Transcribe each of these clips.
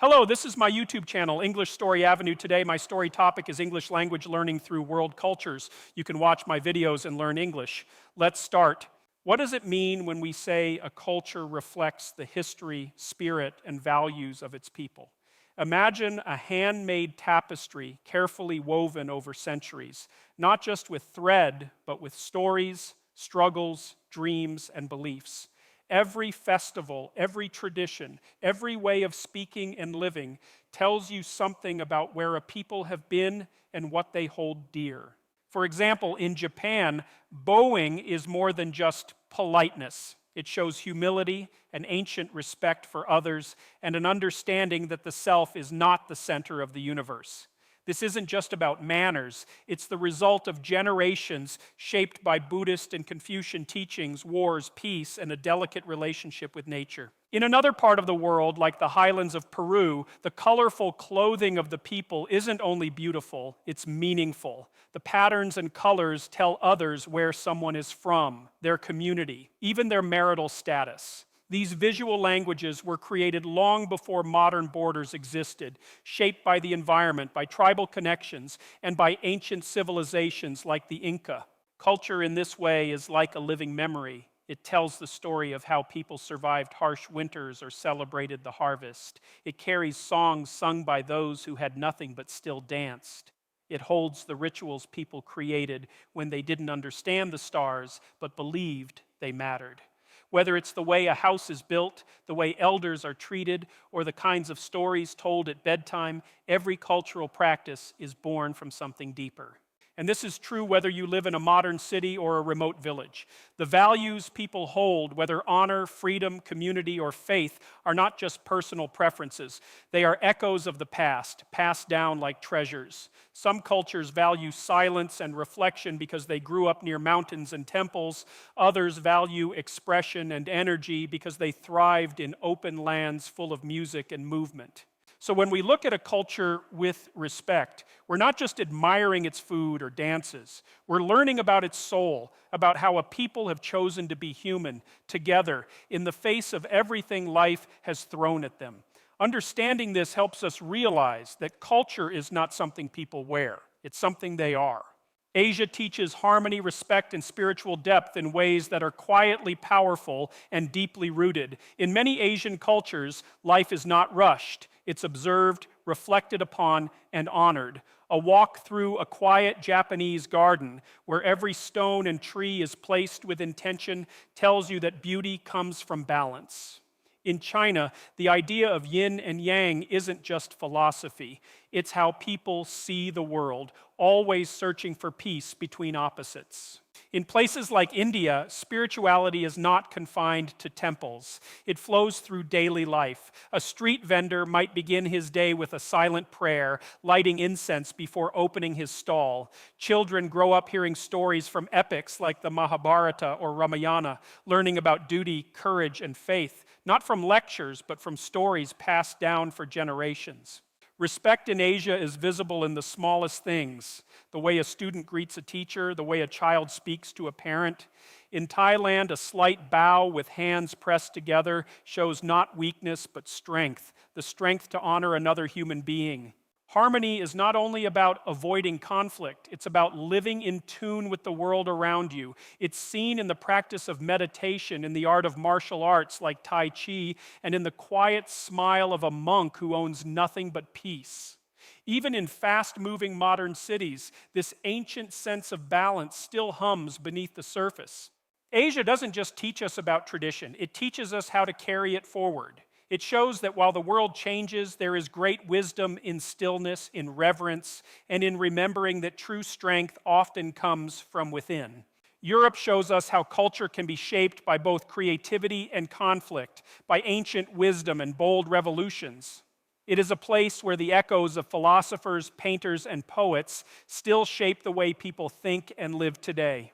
Hello, this is my YouTube channel, English Story Avenue. Today, my story topic is English language learning through world cultures. You can watch my videos and learn English. Let's start. What does it mean when we say a culture reflects the history, spirit, and values of its people? Imagine a handmade tapestry carefully woven over centuries, not just with thread, but with stories, struggles, dreams, and beliefs. Every festival, every tradition, every way of speaking and living tells you something about where a people have been and what they hold dear. For example, in Japan, bowing is more than just politeness. It shows humility, an ancient respect for others, and an understanding that the self is not the center of the universe. This isn't just about manners. It's the result of generations shaped by Buddhist and Confucian teachings, wars, peace, and a delicate relationship with nature. In another part of the world, like the highlands of Peru, the colorful clothing of the people isn't only beautiful, it's meaningful. The patterns and colors tell others where someone is from, their community, even their marital status. These visual languages were created long before modern borders existed, shaped by the environment, by tribal connections, and by ancient civilizations like the Inca. Culture in this way is like a living memory. It tells the story of how people survived harsh winters or celebrated the harvest. It carries songs sung by those who had nothing but still danced. It holds the rituals people created when they didn't understand the stars, but believed they mattered. Whether it's the way a house is built, the way elders are treated, or the kinds of stories told at bedtime, every cultural practice is born from something deeper. And this is true whether you live in a modern city or a remote village. The values people hold, whether honor, freedom, community, or faith, are not just personal preferences. They are echoes of the past, passed down like treasures. Some cultures value silence and reflection because they grew up near mountains and temples. Others value expression and energy because they thrived in open lands full of music and movement. So when we look at a culture with respect, we're not just admiring its food or dances. We're learning about its soul, about how a people have chosen to be human together in the face of everything life has thrown at them. Understanding this helps us realize that culture is not something people wear. It's something they are. Asia teaches harmony, respect, and spiritual depth in ways that are quietly powerful and deeply rooted. In many Asian cultures, life is not rushed. It's observed, reflected upon, and honored. A walk through a quiet Japanese garden where every stone and tree is placed with intention tells you that beauty comes from balance. In China, the idea of yin and yang isn't just philosophy. It's how people see the world, always searching for peace between opposites. In places like India, spirituality is not confined to temples. It flows through daily life. A street vendor might begin his day with a silent prayer, lighting incense before opening his stall. Children grow up hearing stories from epics like the Mahabharata or Ramayana, learning about duty, courage, and faith, not from lectures, but from stories passed down for generations. Respect in Asia is visible in the smallest things, the way a student greets a teacher, the way a child speaks to a parent. In Thailand, a slight bow with hands pressed together shows not weakness, but strength, the strength to honor another human being. Harmony is not only about avoiding conflict, it's about living in tune with the world around you. It's seen in the practice of meditation, in the art of martial arts like Tai Chi, and in the quiet smile of a monk who owns nothing but peace. Even in fast-moving modern cities, this ancient sense of balance still hums beneath the surface. Asia doesn't just teach us about tradition, it teaches us how to carry it forward. It shows that while the world changes, there is great wisdom in stillness, in reverence, and in remembering that true strength often comes from within. Europe shows us how culture can be shaped by both creativity and conflict, by ancient wisdom and bold revolutions. It is a place where the echoes of philosophers, painters, and poets still shape the way people think and live today.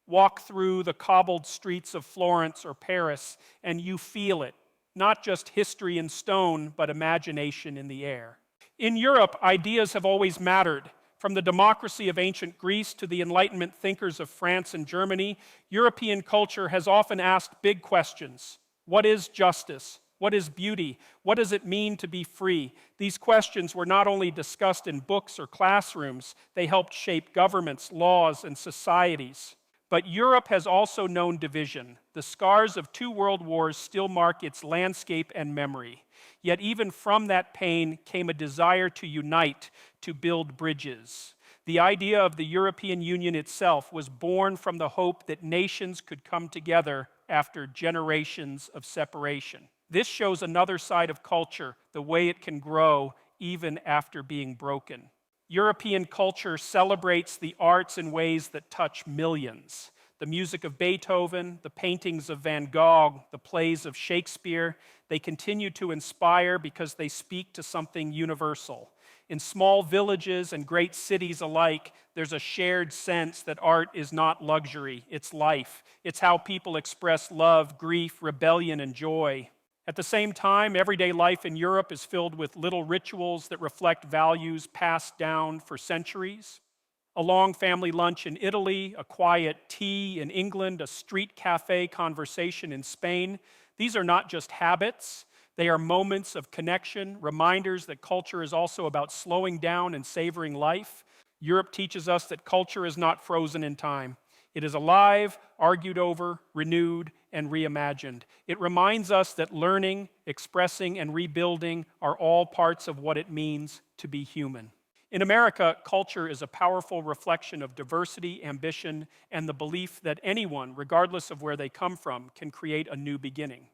Walk through the cobbled streets of Florence or Paris, and you feel it. Not just history in stone, but imagination in the air. In Europe, ideas have always mattered. From the democracy of ancient Greece to the Enlightenment thinkers of France and Germany, European culture has often asked big questions. What is justice? What is beauty? What does it mean to be free? These questions were not only discussed in books or classrooms, they helped shape governments, laws, and societies. But Europe has also known division. The scars of 2 world wars still mark its landscape and memory. Yet even from that pain came a desire to unite, to build bridges. The idea of the European Union itself was born from the hope that nations could come together after generations of separation. This shows another side of culture, the way it can grow even after being broken. European culture celebrates the arts in ways that touch millions. The music of Beethoven, the paintings of Van Gogh, the plays of Shakespeare, they continue to inspire because they speak to something universal. In small villages and great cities alike, there's a shared sense that art is not luxury, it's life. It's how people express love, grief, rebellion, and joy. At the same time, everyday life in Europe is filled with little rituals that reflect values passed down for centuries. A long family lunch in Italy, a quiet tea in England, a street cafe conversation in Spain. These are not just habits, they are moments of connection, reminders that culture is also about slowing down and savoring life. Europe teaches us that culture is not frozen in time. It is alive, argued over, renewed, and reimagined. It reminds us that learning, expressing, and rebuilding are all parts of what it means to be human. In America, culture is a powerful reflection of diversity, ambition, and the belief that anyone, regardless of where they come from, can create a new beginning.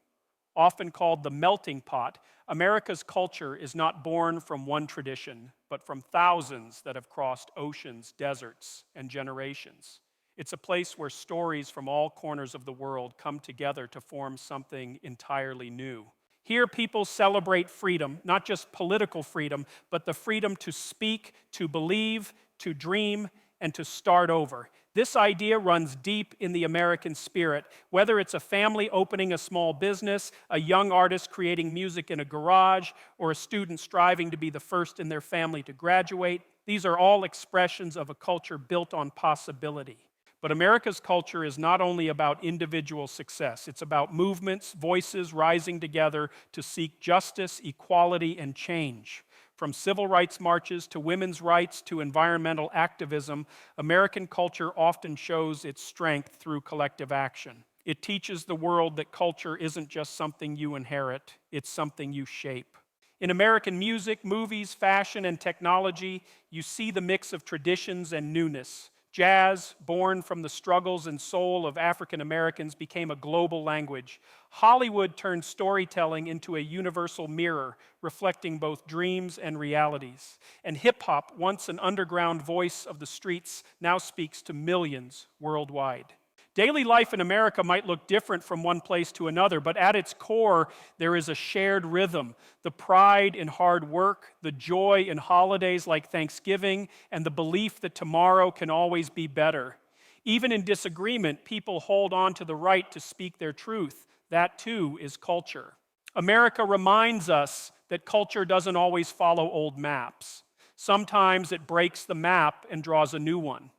Often called the melting pot, America's culture is not born from one tradition, but from thousands that have crossed oceans, deserts, and generations. It's a place where stories from all corners of the world come together to form something entirely new. Here, people celebrate freedom, not just political freedom, but the freedom to speak, to believe, to dream, and to start over. This idea runs deep in the American spirit. Whether it's a family opening a small business, a young artist creating music in a garage, or a student striving to be the first in their family to graduate, these are all expressions of a culture built on possibility. But America's culture is not only about individual success, it's about movements, voices rising together to seek justice, equality, and change. From civil rights marches to women's rights to environmental activism, American culture often shows its strength through collective action. It teaches the world that culture isn't just something you inherit, it's something you shape. In American music, movies, fashion, and technology, you see the mix of traditions and newness. Jazz, born from the struggles and soul of African Americans, became a global language. Hollywood turned storytelling into a universal mirror, reflecting both dreams and realities. And hip-hop, once an underground voice of the streets, now speaks to millions worldwide. Daily life in America might look different from one place to another, but at its core, there is a shared rhythm. The pride in hard work, the joy in holidays like Thanksgiving, and the belief that tomorrow can always be better. Even in disagreement, people hold on to the right to speak their truth. That too is culture. America reminds us that culture doesn't always follow old maps. Sometimes it breaks the map and draws a new one.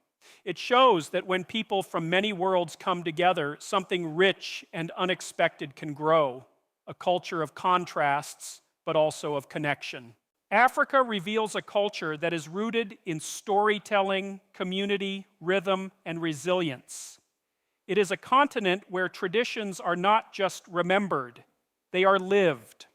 It shows that when people from many worlds come together, something rich and unexpected can grow, a culture of contrasts, but also of connection. Africa reveals a culture that is rooted in storytelling, community, rhythm, and resilience. It is a continent where traditions are not just remembered, they are lived.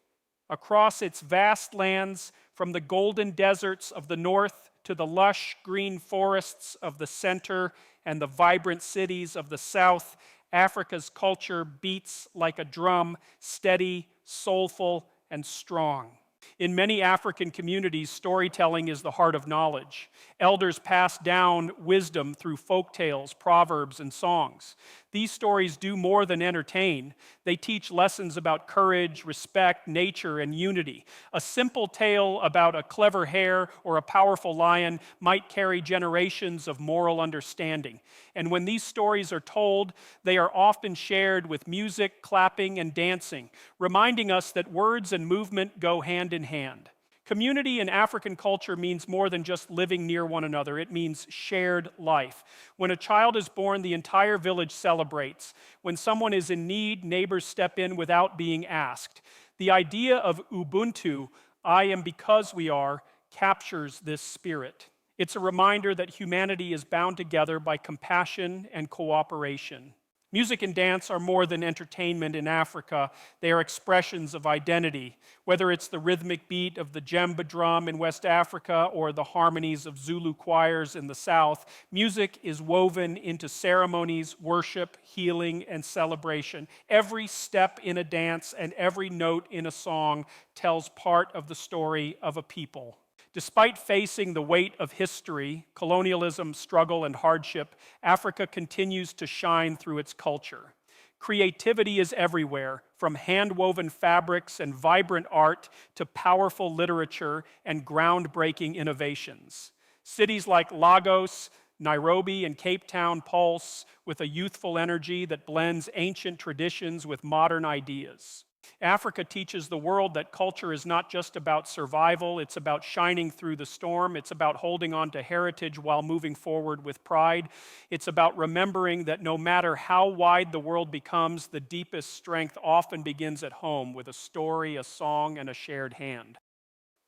Across its vast lands, from the golden deserts of the north to the lush green forests of the center and the vibrant cities of the south, Africa's culture beats like a drum, steady, soulful, and strong. In many African communities, storytelling is the heart of knowledge. Elders pass down wisdom through folk tales, proverbs, and songs. These stories do more than entertain. They teach lessons about courage, respect, nature, and unity. A simple tale about a clever hare or a powerful lion might carry generations of moral understanding. And when these stories are told, they are often shared with music, clapping, and dancing, reminding us that words and movement go hand in hand. Community in African culture means more than just living near one another. It means shared life. When a child is born, the entire village celebrates. When someone is in need, neighbors step in without being asked. The idea of Ubuntu, I am because we are, captures this spirit. It's a reminder that humanity is bound together by compassion and cooperation. Music and dance are more than entertainment in Africa. They are expressions of identity, whether it's the rhythmic beat of the djembe drum in West Africa or the harmonies of Zulu choirs in the South. Music is woven into ceremonies, worship, healing, and celebration. Every step in a dance and every note in a song tells part of the story of a people. Despite facing the weight of history, colonialism, struggle, and hardship, Africa continues to shine through its culture. Creativity is everywhere, from hand-woven fabrics and vibrant art to powerful literature and groundbreaking innovations. Cities like Lagos, Nairobi, and Cape Town pulse with a youthful energy that blends ancient traditions with modern ideas. Africa teaches the world that culture is not just about survival, it's about shining through the storm, it's about holding on to heritage while moving forward with pride. It's about remembering that no matter how wide the world becomes, the deepest strength often begins at home with a story, a song, and a shared hand.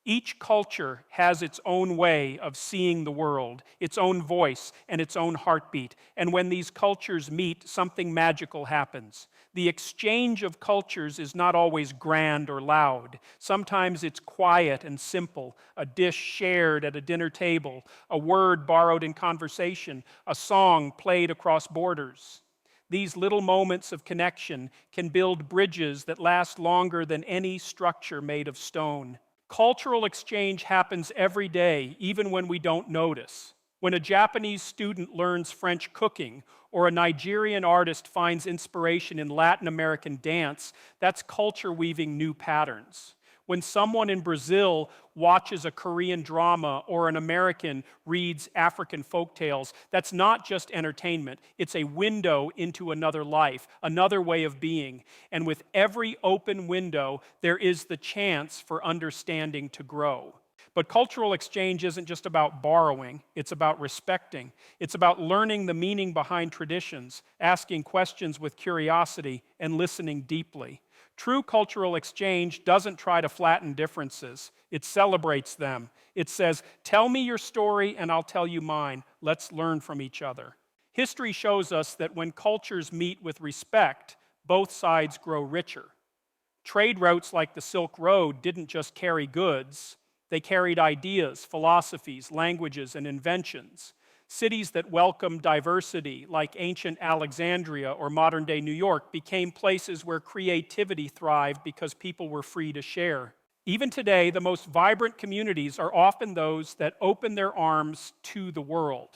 Each culture has its own way of seeing the world, its own voice, and its own heartbeat. And when these cultures meet, something magical happens. The exchange of cultures is not always grand or loud. Sometimes it's quiet and simple, a dish shared at a dinner table, a word borrowed in conversation, a song played across borders. These little moments of connection can build bridges that last longer than any structure made of stone. Cultural exchange happens every day, even when we don't notice. When a Japanese student learns French cooking, or a Nigerian artist finds inspiration in Latin American dance, that's culture weaving new patterns. When someone in Brazil watches a Korean drama or an American reads African folktales, that's not just entertainment, it's a window into another life, another way of being. And with every open window, there is the chance for understanding to grow. But cultural exchange isn't just about borrowing, it's about respecting. It's about learning the meaning behind traditions, asking questions with curiosity, and listening deeply. True cultural exchange doesn't try to flatten differences. It celebrates them. It says, tell me your story and I'll tell you mine. Let's learn from each other. History shows us that when cultures meet with respect, both sides grow richer. Trade routes like the Silk Road didn't just carry goods. They carried ideas, philosophies, languages, and inventions. Cities that welcomed diversity, like ancient Alexandria or modern-day New York, became places where creativity thrived because people were free to share. Even today, the most vibrant communities are often those that open their arms to the world.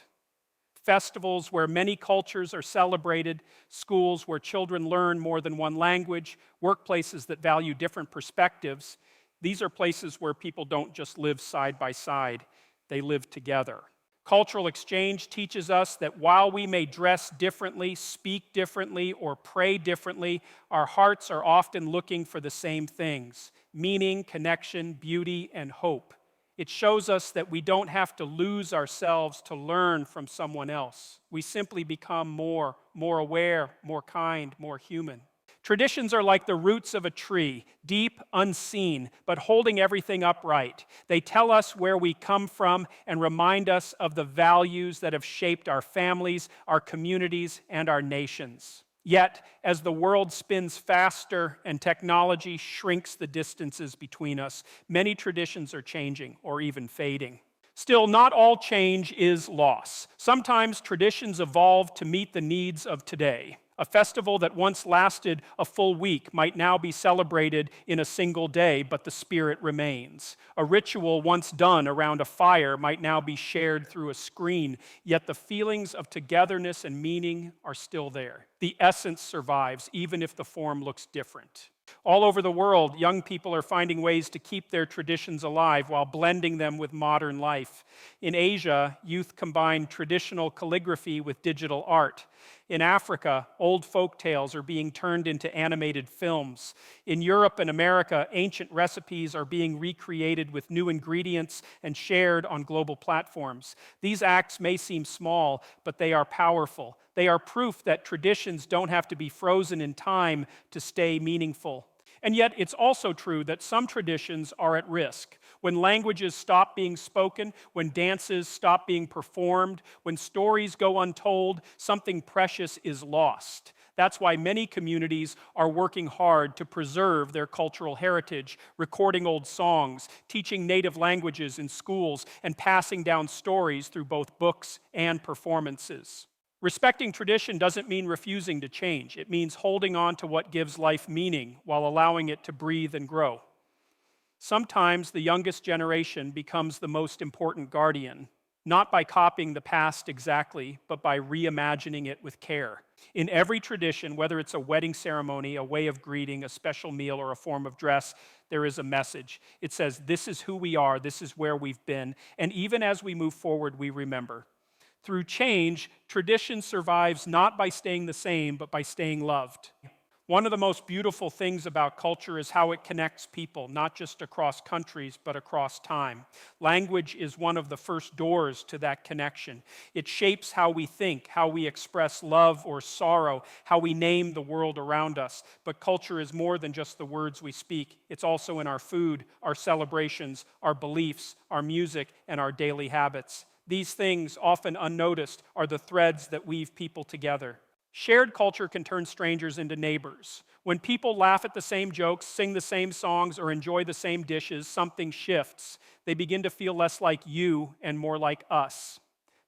Festivals where many cultures are celebrated, schools where children learn more than one language, workplaces that value different perspectives. These are places where people don't just live side by side, they live together. Cultural exchange teaches us that while we may dress differently, speak differently, or pray differently, our hearts are often looking for the same things: meaning, connection, beauty, and hope. It shows us that we don't have to lose ourselves to learn from someone else. We simply become more aware, more kind, more human. Traditions are like the roots of a tree, deep, unseen, but holding everything upright. They tell us where we come from and remind us of the values that have shaped our families, our communities, and our nations. Yet, as the world spins faster and technology shrinks the distances between us, many traditions are changing or even fading. Still, not all change is loss. Sometimes traditions evolve to meet the needs of today. A festival that once lasted a full week might now be celebrated in a single day, but the spirit remains. A ritual once done around a fire might now be shared through a screen, yet the feelings of togetherness and meaning are still there. The essence survives, even if the form looks different. All over the world, young people are finding ways to keep their traditions alive while blending them with modern life. In Asia, youth combine traditional calligraphy with digital art. In Africa, old folk tales are being turned into animated films. In Europe and America, ancient recipes are being recreated with new ingredients and shared on global platforms. These acts may seem small, but they are powerful. They are proof that traditions don't have to be frozen in time to stay meaningful. And yet, it's also true that some traditions are at risk. When languages stop being spoken, when dances stop being performed, when stories go untold, something precious is lost. That's why many communities are working hard to preserve their cultural heritage, recording old songs, teaching native languages in schools, and passing down stories through both books and performances. Respecting tradition doesn't mean refusing to change. It means holding on to what gives life meaning while allowing it to breathe and grow. Sometimes the youngest generation becomes the most important guardian, not by copying the past exactly, but by reimagining it with care. In every tradition, whether it's a wedding ceremony, a way of greeting, a special meal, or a form of dress, there is a message. It says, this is who we are, this is where we've been, and even as we move forward, we remember. Through change, tradition survives not by staying the same, but by staying loved. One of the most beautiful things about culture is how it connects people, not just across countries, but across time. Language is one of the first doors to that connection. It shapes how we think, how we express love or sorrow, how we name the world around us. But culture is more than just the words we speak. It's also in our food, our celebrations, our beliefs, our music, and our daily habits. These things, often unnoticed, are the threads that weave people together. Shared culture can turn strangers into neighbors. When people laugh at the same jokes, sing the same songs, or enjoy the same dishes, something shifts. They begin to feel less like you and more like us.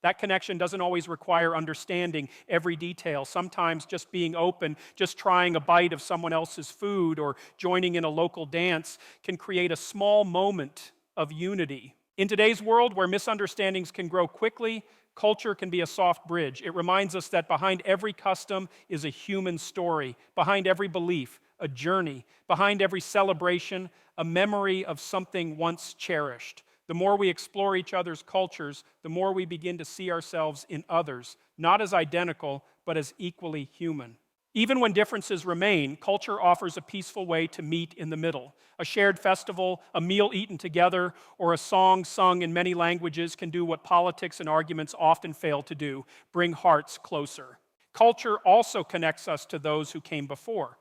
That connection doesn't always require understanding every detail. Sometimes just being open, just trying a bite of someone else's food, or joining in a local dance can create a small moment of unity. In today's world, where misunderstandings can grow quickly, culture can be a soft bridge. It reminds us that behind every custom is a human story. Behind every belief, a journey. Behind every celebration, a memory of something once cherished. The more we explore each other's cultures, the more we begin to see ourselves in others, not as identical, but as equally human. Even when differences remain, culture offers a peaceful way to meet in the middle. A shared festival, a meal eaten together, or a song sung in many languages can do what politics and arguments often fail to do, bring hearts closer. Culture also connects us to those who came before.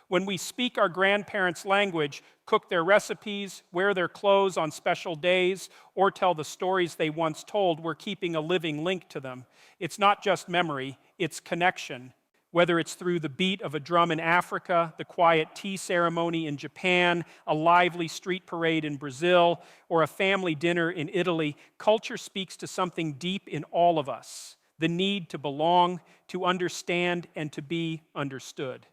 When we speak our grandparents' language, cook their recipes, wear their clothes on special days, or tell the stories they once told, we're keeping a living link to them. It's not just memory, it's connection. Whether it's through the beat of a drum in Africa, the quiet tea ceremony in Japan, a lively street parade in Brazil, or a family dinner in Italy, culture speaks to something deep in all of us, the need to belong, to understand, and to be understood.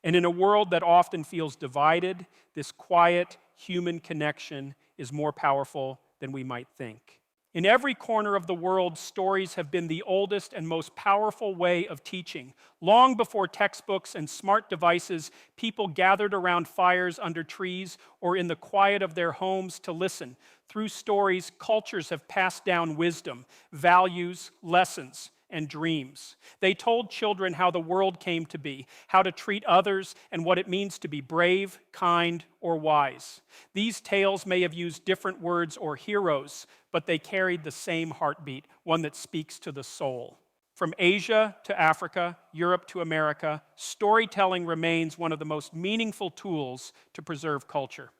And in a world that often feels divided, this quiet human connection is more powerful than we might think. In every corner of the world, stories have been the oldest and most powerful way of teaching. Long before textbooks and smart devices, people gathered around fires under trees or in the quiet of their homes to listen. Through stories, cultures have passed down wisdom, values, lessons, and dreams. They told children how the world came to be, how to treat others, and what it means to be brave, kind, or wise. These tales may have used different words or heroes, but they carried the same heartbeat, one that speaks to the soul. From Asia to Africa, Europe to America, storytelling remains one of the most meaningful tools to preserve culture.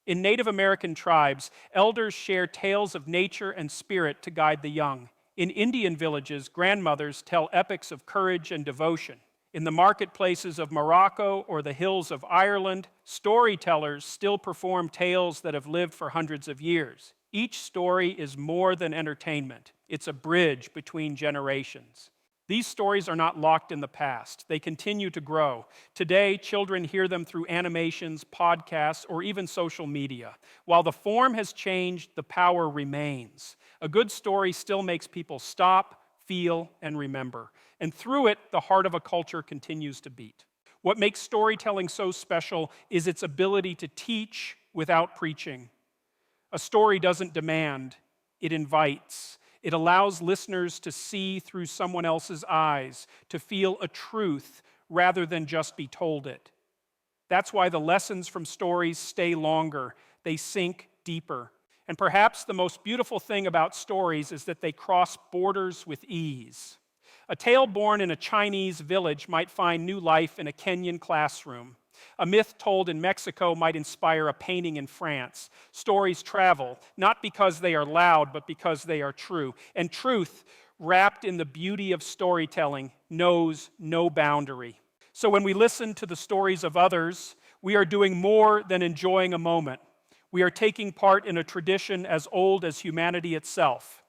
In Native American tribes, elders share tales of nature and spirit to guide the young. In Indian villages, grandmothers tell epics of courage and devotion. In the marketplaces of Morocco or the hills of Ireland, storytellers still perform tales that have lived for hundreds of years. Each story is more than entertainment. It's a bridge between generations. These stories are not locked in the past. They continue to grow. Today, children hear them through animations, podcasts, or even social media. While the form has changed, the power remains. A good story still makes people stop, feel, and remember. And through it, the heart of a culture continues to beat. What makes storytelling so special is its ability to teach without preaching. A story doesn't demand, it invites. It allows listeners to see through someone else's eyes, to feel a truth rather than just be told it. That's why the lessons from stories stay longer. They sink deeper. And perhaps the most beautiful thing about stories is that they cross borders with ease. A tale born in a Chinese village might find new life in a Kenyan classroom. A myth told in Mexico might inspire a painting in France. Stories travel, not because they are loud, but because they are true. And truth, wrapped in the beauty of storytelling, knows no boundary. So when we listen to the stories of others, we are doing more than enjoying a moment. We are taking part in a tradition as old as humanity itself.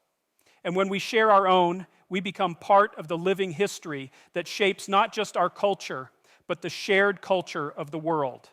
And when we share our own, we become part of the living history that shapes not just our culture, but the shared culture of the world.